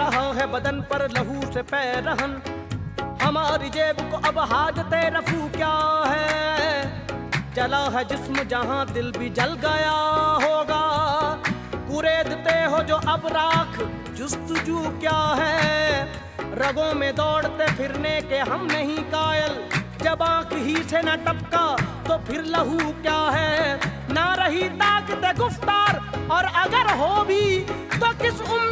रहा है बदन पर लहू से पैरहन। हमारी जेब को अब हाजते रफू क्या है। जला है जिस्म जहां दिल भी जल गया होगा। कुरेदते हो जो अब राख जुस्तजू क्या है। रगों में दौड़ते फिरने के हम नहीं कायल। जब आंख ही से न टपका तो फिर लहू क्या है। ना रही ताकत गुफ्तार और अगर हो भी तो किस उम्र